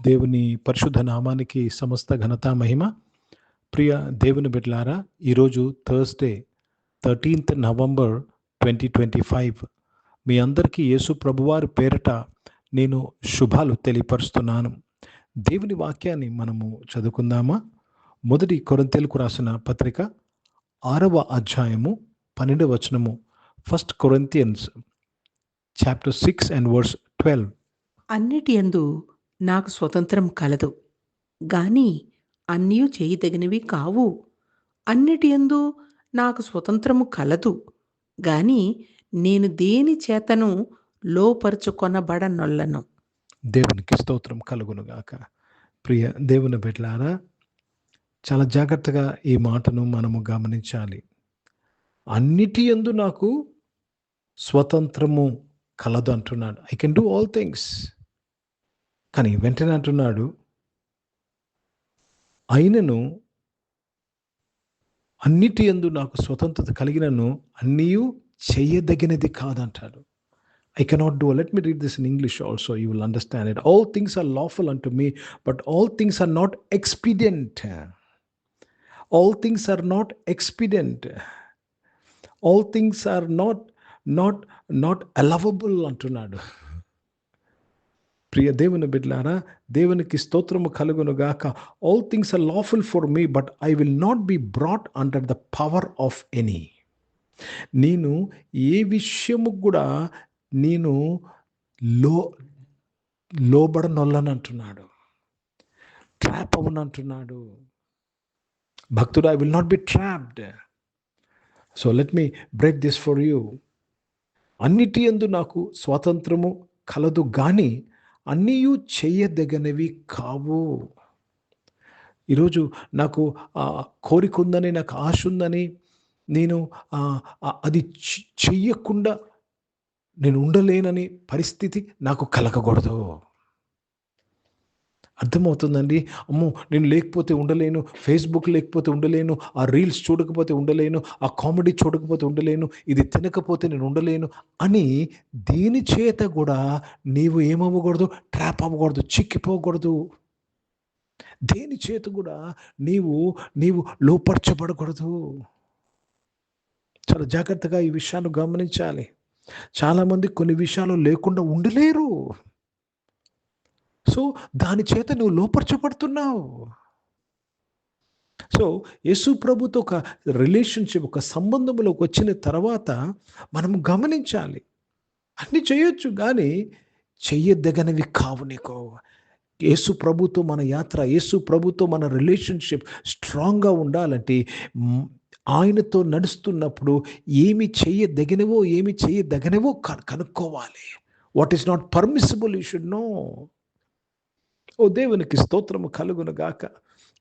దేవుని పరిశుద్ధ నామానికి సమస్త ఘనత మహిమ. ప్రియ దేవుని బిడ్డలారా, ఈరోజు థర్స్డే 13th నవంబర్ 2025. మీ అందరికీ యేసు ప్రభువారి పేరిట నేను శుభాలు తెలియపరుస్తున్నాను. దేవుని వాక్యాన్ని మనము చదువుకుందామా? మొదటి కొరింథీయులకు రాసిన పత్రిక 6వ అధ్యాయము 12వ వచనము. 1 Corinthians chapter 6 and verse 12. అన్నిటి యందు నాకు స్వతంత్రం కలదు, గాని అన్నీ చేయదగినవి కావు. అన్నిటి యందు నాకు స్వతంత్రము కలదు, గాని నేను దేని చేతను లోపరుచుకొనబడనొల్లను. దేవునికి స్తోత్రం కలుగునుగాక. ప్రియ దేవుని బిడ్డలారా, చాలా జాగ్రత్తగా ఈ మాటను మనము గమనించాలి. అన్నిటి యందు నాకు స్వతంత్రము కలదు అంటున్నాడు. I can do all things. కానీ వెంటనే అంటున్నాడు, అయినను అన్నిటి యందు నాకు స్వతంత్రత కలిగినను అన్నీ చేయదగినది కాదంటాడు. I cannot do. Let me read this in English also. You will understand it. All things are lawful unto me, but all things are not expedient. All things are not expedient. All things are not allowable అంటున్నాడు. ప్రియ దేవుని బిడ్డలారా, దేవునికి స్తోత్రము కలుగునుగాక. All things are lawful for me, but I will not be brought under the power of any. నేను ఏ విషయము కూడా నేను లోబడనొల్లని అంటున్నాడు. ట్రాప్ అవను అంటున్నాడు భక్తుడు. I will not B trapped. So let me break this for you. అన్నిటి యందు నాకు స్వాతంత్రము కలదు, కానీ అన్నీ చేయదగినవి కావు. ఈరోజు నాకు కోరిక ఉందని, నాకు ఆశ ఉందని, నేను అది చెయ్యకుండా నేను ఉండలేనని పరిస్థితి నాకు కలగకూడదు. అర్థమవుతుందండి? అమ్మో, నేను లేకపోతే ఉండలేను, ఫేస్బుక్ లేకపోతే ఉండలేను, ఆ రీల్స్ చూడకపోతే ఉండలేను, ఆ కామెడీ చూడకపోతే ఉండలేను, ఇది తినకపోతే నేను ఉండలేను అని దీని చేత కూడా నీవు ఏమవ్వకూడదు, ట్రాప్ అవ్వకూడదు, చిక్కిపోకూడదు. దేని చేత కూడా నీవు లోపరచబడకూడదు. చాలా జాగ్రత్తగా ఈ విషయాన్ని గమనించాలి. చాలామంది కొన్ని విషయాలు లేకుండా ఉండలేరు. సో దాని చేత నువ్వు లోపరచబడుతున్నావు. సో యేసు ప్రభుతో ఒక రిలేషన్షిప్, ఒక సంబంధంలోకి వచ్చిన తర్వాత మనం గమనించాలి, అన్ని చేయొచ్చు కానీ చెయ్యదగినవి కావు నీకు. యేసు ప్రభుతో మన యాత్ర, యేసు ప్రభుతో మన రిలేషన్షిప్ స్ట్రాంగ్గా ఉండాలంటే ఆయనతో నడుస్తున్నప్పుడు ఏమి చేయదగినవో ఏమి చేయదగినవో కనుక్కోవాలి. What is not permissible you should know. ఓ దేవునికి స్తోత్రము కలుగును గాక.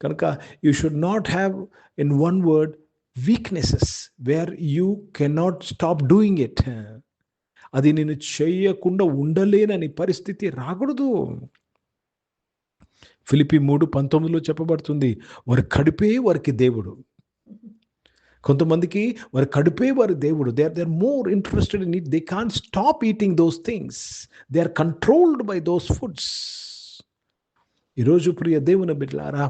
కనుక you should not have in one word weaknesses where you cannot stop doing it. అది నేను చేయకుండా ఉండలేనని పరిస్థితి రాకూడదు. ఫిలిప్పీ 3:19 చెప్పబడుతుంది, వారి కడుపే వారికి దేవుడు. కొంతమందికి వారి కడుపే వారి దేవుడు. They are more interested in it. They can't stop eating those things. They are controlled by those foods. ఈరోజు ప్రియ దేవుని బిడ్డలారా,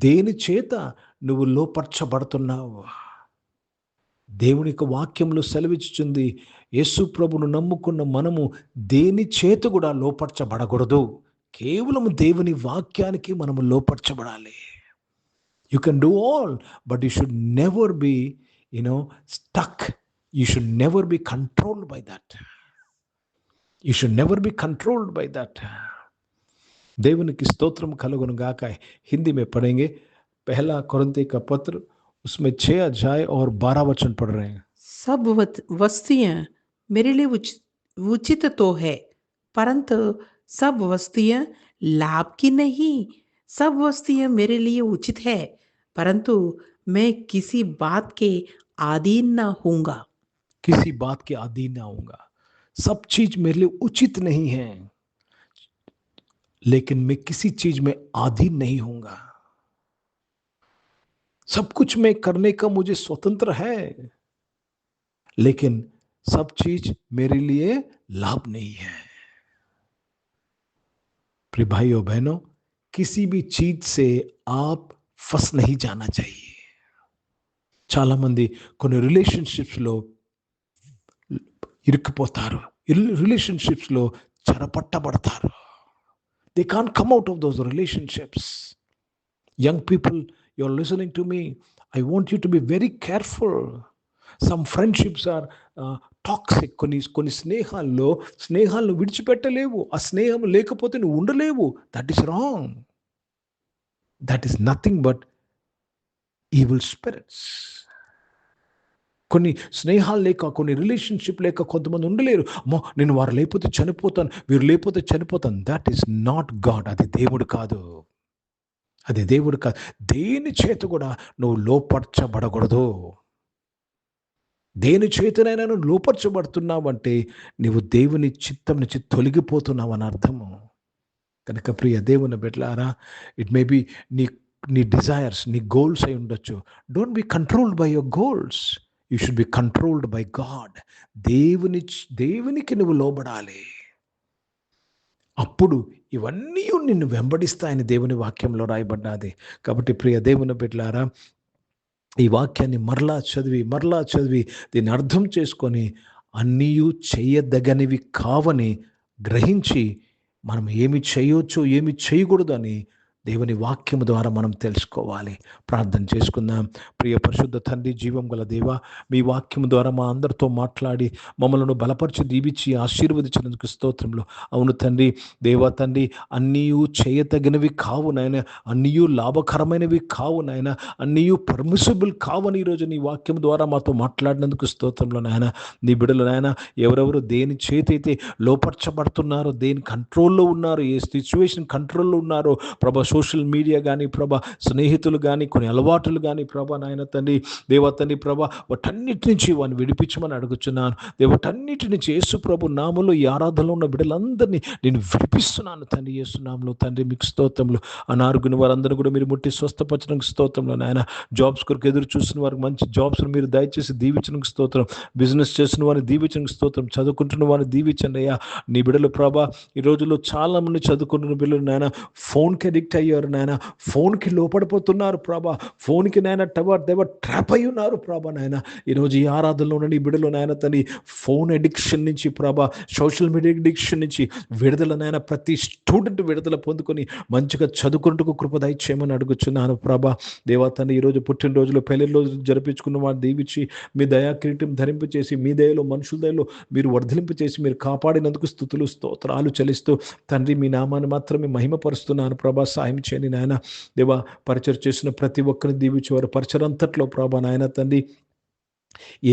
దేని చేత నువ్వు లోపరచబడుతున్నావు? దేవునికి వాక్యంలో సెలవిచ్చుచుంది, యేసు ప్రభును నమ్ముకున్న మనము దేని చేత కూడా లోపరచబడకూడదు. కేవలం దేవుని వాక్యానికి మనము లోపరచబడాలి. You can do all, but you should never be, stuck. You should never be controlled by that. You should never be controlled by that. దేవునికి స్తోత్రం కలుగును గాక. हिंदी में पढ़ेंगे 1 कोरिन्थी का पत्र, उसमें 6 अध्याय और 12 वचन पढ़ रहे हैं. सब वस्तुएं मेरे लिए उचित तो है, परंतु सब वस्तुएं लाभ की नहीं. सब वस्तुएं मेरे लिए उचित है, परंतु मैं किसी बात के अधीन न होऊंगा. किसी बात के अधीन न होऊंगा. सब चीज मेरे लिए उचित नहीं है, लेकिन मैं किसी चीज में अधीन नहीं होऊंगा. सब कुछ मैं करने का मुझे स्वतंत्र है, लेकिन सब चीज मेरे लिए लाभ नहीं है. प्रिय भाइयों बहनों, किसी भी चीज से आप फंस नहीं जाना चाहिए. చాలా మంది కొన్ని రిలేషన్షిప్స్లో ఇరుక్కుపోతారు, రిలేషన్షిప్స్లో చెరపట్టబడతారు. They can come out of those relationships. Young people, you are listening to me, I want you to be very careful. Some friendships are toxic. కొన్ని స్నేహాలను విడిచిపెట్టలేవు. ఆ స్నేహం లేకపోతే నువ్వు ఉండలేవు. That is wrong. That is nothing but evil spirits. కొన్ని స్నేహాలు లేక, కొన్ని రిలేషన్షిప్ లేక కొంతమంది ఉండలేరు. అమ్మో, నేను వారు లేకపోతే చనిపోతాను, వీరు లేకపోతే చనిపోతాను. That is not God. అది దేవుడు కాదు. అది దేవుడు కాదు. దేని చేత కూడా నువ్వు లోపరచబడకూడదు. దేని చేతనైనా నువ్వు లోపరచబడుతున్నావు అంటే నువ్వు దేవుని చిత్తం నుంచి తొలగిపోతున్నావు అని అర్థము. కనుక ప్రియ దేవుని బిడ్డలారా, ఇట్ మే బి నీ డిజైర్స్, నీ గోల్స్ అయి ఉండొచ్చు. Don't be controlled by your goals. You should be controlled by God. దేవునికి నువ్వు లోబడాలి. అప్పుడు ఇవన్నీ నిన్ను వెంబడిస్తాయని దేవుని వాక్యంలో రాయబడ్డాది. కాబట్టి ప్రియ దేవుని బిడ్డలారా, ఈ వాక్యాన్ని మరలా చదివి దీన్ని అర్థం చేసుకొని అన్నీ చేయదగనివి కావని గ్రహించి మనం ఏమి చేయొచ్చు, ఏమి చేయకూడదు అని దేవుని వాక్యము ద్వారా మనం తెలుసుకోవాలి. ప్రార్థన చేసుకుందాం. ప్రియ పరిశుద్ధ తండ్రి, జీవం గల దేవ, మీ వాక్యము ద్వారా మా అందరితో మాట్లాడి మమ్మల్ని బలపరిచి దీవించి ఆశీర్వదించినందుకు స్తోత్రములు. అవును తండ్రి, దేవా తండ్రి, అన్నీ చేయతగినవి కావు నాయన, అన్నీ లాభకరమైనవి కావు నాయన, అన్నీ పర్మిసిబుల్ కావని ఈరోజు నీ వాక్యం ద్వారా మాతో మాట్లాడినందుకు స్తోత్రంలో నాయన. నీ బిడ్డలు నాయన, ఎవరెవరు దేని చేతైతే లోపరచబడుతున్నారో, దేని కంట్రోల్లో ఉన్నారో, ఏ సిచ్యువేషన్ కంట్రోల్లో ఉన్నారో ప్రభా, సోషల్ మీడియా కానీ ప్రభా, స్నేహితులు కానీ, కొన్ని అలవాటులు కానీ ప్రభా నాయన తండ్రి, దేవా తండ్రి ప్రభా, వాటన్నిటి నుంచి వాడిని విడిపించమని అడుగుతున్నాను. దేవటన్నిటి నుంచి యేసు ప్రభు నామంలో ఈ ఆరాధనలో ఉన్న బిడ్డలందరినీ నేను విడిపిస్తున్నాను తండ్రి. యేసు నామంలో తండ్రి మీకు స్తోత్రములు. అనారోగ్యం వారందరూ కూడా మీరు ముట్టి స్వస్థపరచడానికి స్తోత్రంలో నాయన. జాబ్స్ కొరకు ఎదురు చూసిన వారికి మంచి జాబ్స్ మీరు దయచేసి దీవించడానికి స్తోత్రం. బిజినెస్ చేసిన వారిని దీవించడానికి స్తోత్రం. చదువుకుంటున్న వారిని దీవించండి అయ్యా. నీ బిడ్డలు ప్రభా, ఈ రోజుల్లో చాలా మంది చదువుకుంటున్న పిల్లలు నాయన ఫోన్కి అడిక్ట్ అయ్యారు నాయన, ఫోన్కి లోపడిపోతున్నారు ప్రభా, ఫోన్కి నాయన ట్రాప్ అయి ఉన్నారు ప్రభా నాయన. ఈరోజు ఈ ఆరాధనలో ఉన్న నీ బిడ్డలు నాయన తండ్రి, ఫోన్ అడిక్షన్ నుంచి ప్రభా, సోషల్ మీడియా అడిక్షన్ నుంచి విడుదల నాయన, ప్రతి స్టూడెంట్ విడుదల పొందుకొని మంచిగా చదువుకుంటూ కృప దయచేయమని అడుగుచున్నాను ప్రభా. దేవా తండ్రి, ఈరోజు పుట్టినరోజులు, పెళ్లి రోజులు జరిపించుకున్న వారిని దీవించి మీ దయా కిరీటం ధరింపచేసి, మీ దయలో మనుషుల దయలో మీరు వర్ధలింపచేసి మీరు కాపాడినందుకు స్తుతులు స్తోత్రాలు చెల్లిస్తూ తండ్రి, మీ నామాన్ని మాత్రమే మహిమపరుస్తున్నాను ప్రభా. సాయం చేయని నాయన. దేవా, పరిచయం చేసిన ప్రతి ఒక్కరిని దీవించేవారు పరిచయంతట్లో ప్రభా నాయన తండ్రి,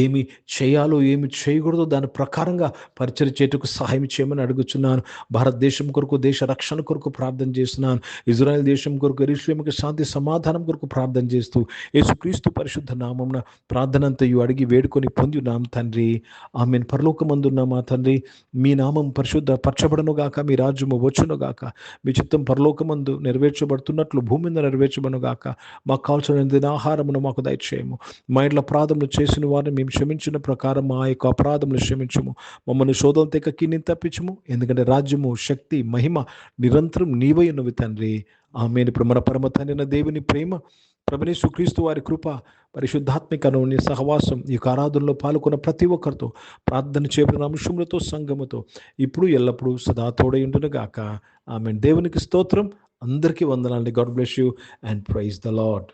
ఏమి చేయాలో ఏమి చేయకూడదో దాని ప్రకారంగా పరిచయం చేయుటకు సహాయం చేయమని అడుగుచున్నాను. భారతదేశం కొరకు, దేశ రక్షణ కొరకు ప్రార్థన చేస్తున్నాను. ఇజ్రాయెల్ దేశం కొరకు, యెరూషలేముకు శాంతి సమాధానం కొరకు ప్రార్థన చేస్తూ యేసుక్రీస్తు పరిశుద్ధ నామమున ప్రార్థన అంతయు అడిగి వేడుకొని పొంది ఉన్నాం తండ్రి. ఆమేన్. పరలోకమందున్న మా తండ్రి, మీ నామం పరిశుద్ధ పరచబడును గాక, మీ రాజ్యము వచ్చును గాక, మీ చిత్తం పరలోకమందు నెరవేర్చబడుతున్నట్లు భూమి మీద నెరవేర్చబడును గాక. మాకు కావాల్సిన ఆహారమును మాకు దయచేయము. మా ఇంట్లో అపరాధములు చేసిన వారిని మేము క్షమించిన ప్రకారం మా యొక్క అపరాధములు క్షమించము. మమ్మల్ని శోధన తెక్కకి నేను తప్పించము. ఎందుకంటే రాజ్యము, శక్తి, మహిమ నిరంతరం నీవై ఉన్నవి తండ్రి. ఆమేన్. ఇప్పుడు మన పరమ తండ్రి దేవుని ప్రేమ, ప్రభువైన యేసుక్రీస్తు వారి కృప, పరిశుద్ధాత్మిక అన్యోన్య సహవాసం ఈ యొక్క ఆరాధనలో పాల్గొన్న ప్రతి ఒక్కరితో, ప్రార్థన చేయబడిన అంశములతో, సంఘముతో ఇప్పుడు ఎల్లప్పుడూ సదా తోడై ఉండును గాక. ఆమేన్. దేవునికి స్తోత్రం. అందరికీ వందనాలండి. God bless you and praise the lord.